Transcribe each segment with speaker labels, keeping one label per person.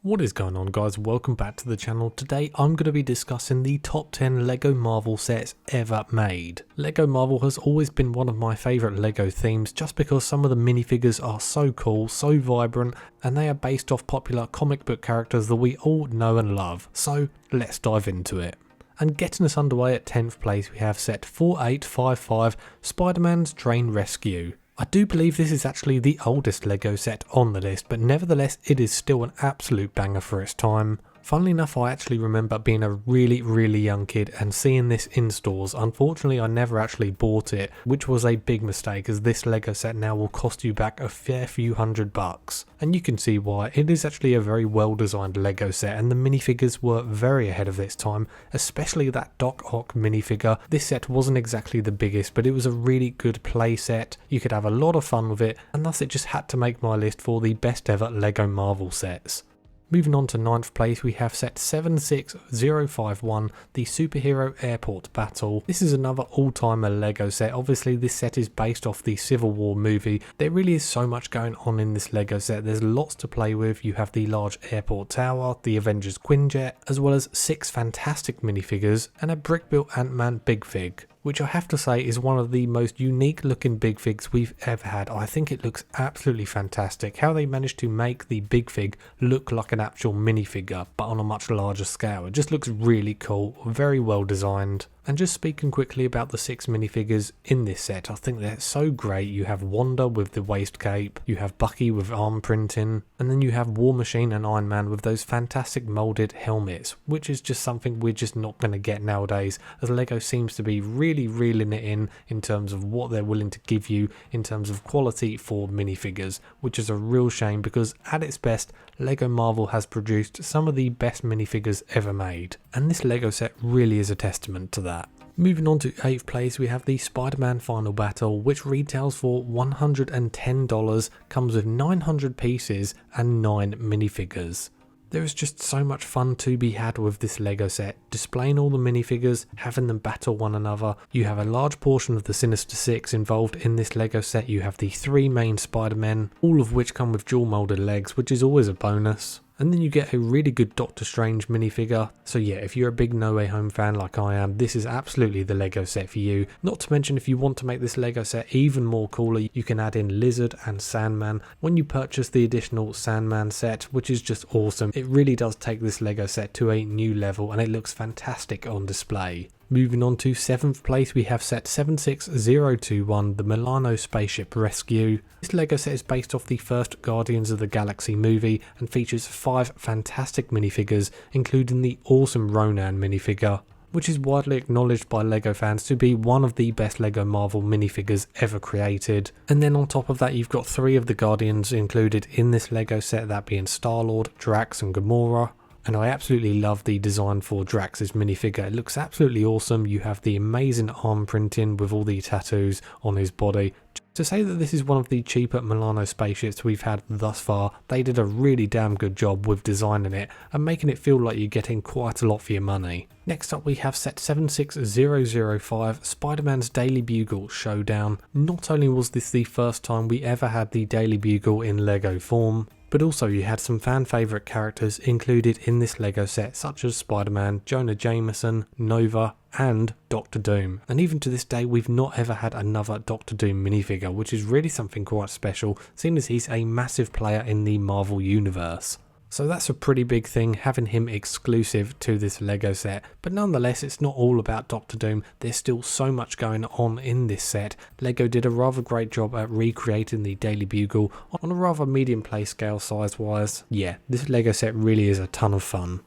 Speaker 1: What is going on, guys? Welcome back to the channel. Today I'm going to be discussing the top 10 LEGO Marvel sets ever made. LEGO Marvel has always been one of my favourite LEGO themes just because some of the minifigures are so cool, so vibrant, and they are based off popular comic book characters that we all know and love. So let's dive into it. And getting us underway at 10th place we have set 4855 Spider-Man's Train Rescue. I do believe this is actually the oldest LEGO set on the list, but nevertheless it is still an absolute banger for its time. Funnily enough, I actually remember being a really young kid and seeing this in stores. Unfortunately, I never actually bought it, which was a big mistake as this LEGO set now will cost you back a fair few $100. And you can see why. It is actually a very well designed LEGO set and the minifigures were very ahead of its time, especially that Doc Ock minifigure. This set wasn't exactly the biggest, but it was a really good play set. You could have a lot of fun with it, and thus it just had to make my list for the best ever LEGO Marvel sets. Moving on to 9th place we have set 76051, the Superhero Airport Battle. This is another all-timer LEGO set. Obviously this set is based off the Civil War movie. There really is so much going on in this LEGO set. There's lots to play with. You have the large airport tower, the Avengers Quinjet, as well as 6 fantastic minifigures and a brick-built Ant-Man Big Fig, which I have to say is one of the most unique looking Big Figs we've ever had. I think it looks absolutely fantastic. How they managed to make the Big Fig look like an actual minifigure, but on a much larger scale. It just looks really cool, very well designed. And just speaking quickly about the 6 minifigures in this set, I think they're so great. You have Wanda with the waist cape, you have Bucky with arm printing, and then you have War Machine and Iron Man with those fantastic moulded helmets, which is just something we're just not going to get nowadays, as LEGO seems to be really reeling it in terms of what they're willing to give you in terms of quality for minifigures, which is a real shame because at its best, LEGO Marvel has produced some of the best minifigures ever made, and this LEGO set really is a testament to that. Moving on to 8th place we have the Spider-Man Final Battle, which retails for $110, comes with 900 pieces and 9 minifigures. There is just so much fun to be had with this LEGO set, displaying all the minifigures, having them battle one another. You have a large portion of the Sinister Six involved in this LEGO set. You have the 3 main Spider-Men, all of which come with dual moulded legs, which is always a bonus. And then you get a really good Doctor Strange minifigure. So yeah, if you're a big No Way Home fan like I am, this is absolutely the LEGO set for you. Not to mention, if you want to make this LEGO set even more cooler, you can add in Lizard and Sandman when you purchase the additional Sandman set, which is just awesome. It really does take this LEGO set to a new level and it looks fantastic on display. Moving on to 7th place we have set 76021, the Milano Spaceship Rescue. This LEGO set is based off the first Guardians of the Galaxy movie and features 5 fantastic minifigures, including the awesome Ronan minifigure, which is widely acknowledged by LEGO fans to be one of the best LEGO Marvel minifigures ever created. And then on top of that you've got 3 of the Guardians included in this LEGO set, that being Star-Lord, Drax and Gamora. And I absolutely love the design for Drax's minifigure. It looks absolutely awesome. You have the amazing arm printing with all the tattoos on his body. To say that this is one of the cheaper Milano spaceships we've had thus far, they did a really damn good job with designing it and making it feel like you're getting quite a lot for your money. Next up we have set 76005, Spider-Man's Daily Bugle Showdown. Not only was this the first time we ever had the Daily Bugle in LEGO form, but also you had some fan favourite characters included in this LEGO set such as Spider-Man, Jonah Jameson, Nova and Doctor Doom. And even to this day we've not ever had another Doctor Doom minifigure, which is really something quite special seeing as he's a massive player in the Marvel universe. So that's a pretty big thing, having him exclusive to this LEGO set, but nonetheless it's not all about Doctor Doom. There's still so much going on in this set. LEGO did a rather great job at recreating the Daily Bugle on a rather medium play scale size wise. Yeah, this LEGO set really is a ton of fun.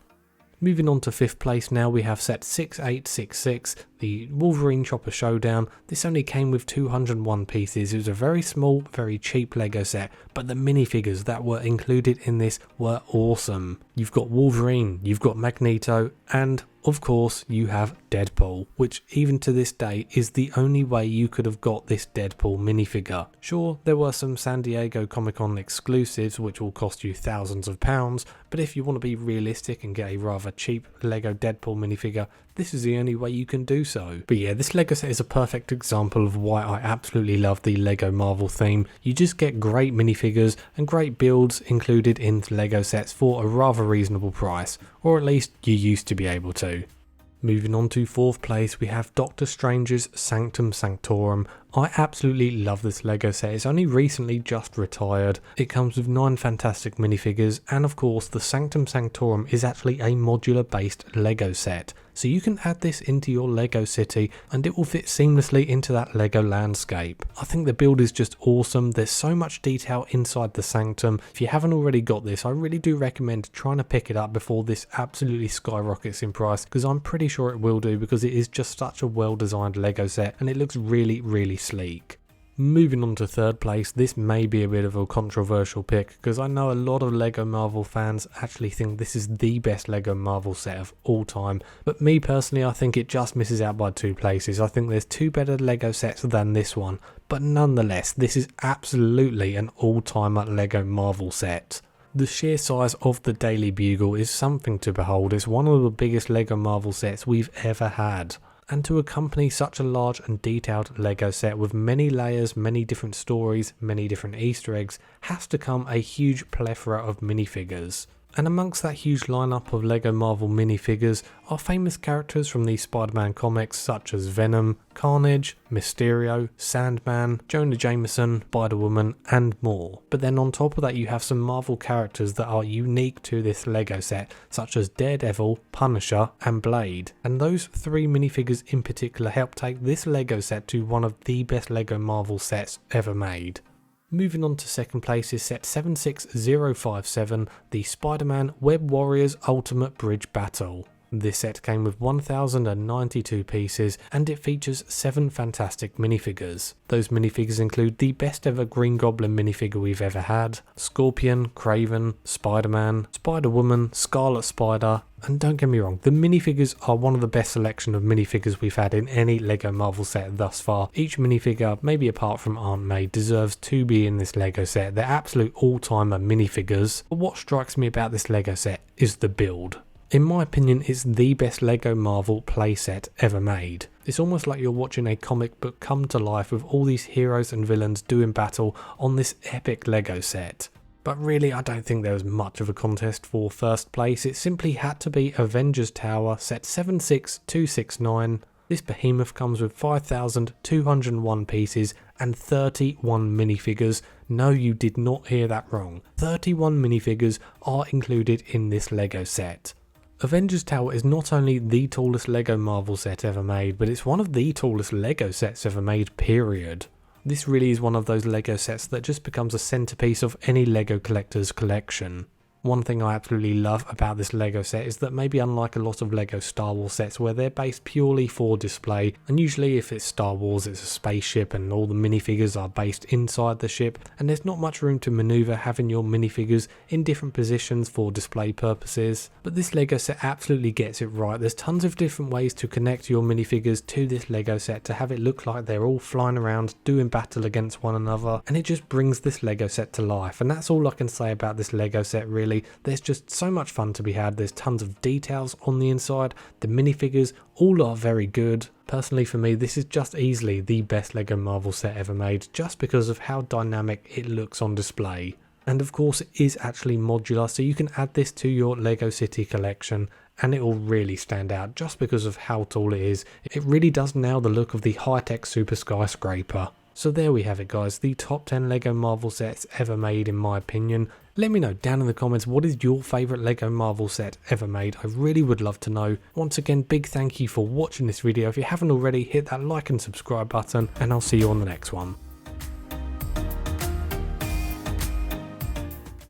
Speaker 1: Moving on to 5th place now we have set 6866, the Wolverine Chopper Showdown. This only came with 201 pieces. It was a very small, very cheap LEGO set, but the minifigures that were included in this were awesome. You've got Wolverine, you've got Magneto, and Of course, you have Deadpool, which even to this day is the only way you could have got this Deadpool minifigure. Sure, there were some San Diego Comic-Con exclusives which will cost you thousands of pounds, but if you want to be realistic and get a rather cheap Lego Deadpool minifigure, this is the only way you can do so. But yeah, this Lego set is a perfect example of why I absolutely love the Lego Marvel theme. You just get great minifigures and great builds included in Lego sets for a rather reasonable price, or at least you used to be able to. Moving on to 4th place, we have Doctor Strange's Sanctum Sanctorum. I absolutely love this Lego set. It's only recently just retired. It comes with 9 fantastic minifigures, and of course the Sanctum Sanctorum is actually a modular based Lego set. So you can add this into your Lego city and it will fit seamlessly into that Lego landscape. I think the build is just awesome. There's so much detail inside the Sanctum. If you haven't already got this, I really do recommend trying to pick it up before this absolutely skyrockets in price, because I'm pretty sure it will do, because it is just such a well designed Lego set and it looks really sleek. Moving on to 3rd place, this may be a bit of a controversial pick because I know a lot of Lego Marvel fans actually think this is the best Lego Marvel set of all time, but me personally I think it just misses out by 2 places. I think there's 2 better Lego sets than this one, but nonetheless this is absolutely an all-timer Lego Marvel set. The sheer size of the Daily Bugle is something to behold. It's one of the biggest Lego Marvel sets we've ever had. And to accompany such a large and detailed Lego set with many layers, many different stories, many different Easter eggs, has to come a huge plethora of minifigures. And amongst that huge lineup of Lego Marvel minifigures are famous characters from the Spiderman comics such as Venom, Carnage, Mysterio, Sandman, Jonah Jameson, Spider-Woman and more. But then on top of that you have some Marvel characters that are unique to this Lego set, such as Daredevil, Punisher and Blade. And those 3 minifigures in particular help take this Lego set to one of the best Lego Marvel sets ever made. Moving on to 2nd place is set 76057, the Spider-Man Web Warriors Ultimate Bridge Battle. This set came with 1092 pieces and it features 7 fantastic minifigures. Those minifigures include the best ever Green Goblin minifigure we've ever had, Scorpion, Kraven, Spider-Man, Spider-Woman, Scarlet Spider, and don't get me wrong, the minifigures are one of the best selection of minifigures we've had in any Lego Marvel set thus far. Each minifigure, maybe apart from Aunt May, deserves to be in this Lego set. They're absolute all-timer minifigures. But what strikes me about this Lego set is the build. In my opinion, it's the best Lego Marvel playset ever made. It's almost like you're watching a comic book come to life with all these heroes and villains doing battle on this epic Lego set. But really, I don't think there was much of a contest for 1st place. It simply had to be Avengers Tower set 76269. This behemoth comes with 5,201 pieces and 31 minifigures. No, you did not hear that wrong. 31 minifigures are included in this Lego set. Avengers Tower is not only the tallest Lego Marvel set ever made, but it's one of the tallest Lego sets ever made, period. This really is one of those Lego sets that just becomes a centerpiece of any Lego collector's collection. One thing I absolutely love about this Lego set is that maybe unlike a lot of Lego Star Wars sets where they're based purely for display, and usually if it's Star Wars it's a spaceship and all the minifigures are based inside the ship, and there's not much room to maneuver having your minifigures in different positions for display purposes. But this Lego set absolutely gets it right. There's tons of different ways to connect your minifigures to this Lego set to have it look like they're all flying around doing battle against one another, and it just brings this Lego set to life. And that's all I can say about this Lego set really. There's just so much fun to be had. There's tons of details on the inside. The minifigures all are very good. Personally for me, this is just easily the best Lego Marvel set ever made, just because of how dynamic it looks on display. And of course it is actually modular, so you can add this to your Lego City collection and it will really stand out just because of how tall it is. It really does nail the look of the high-tech super skyscraper. So there we have it guys, the top 10 Lego Marvel sets ever made in my opinion. Let me know down in the comments what is your favourite Lego Marvel set ever made. I really would love to know. Once again, big thank you for watching this video. If you haven't already, hit that like and subscribe button and I'll see you on the next one.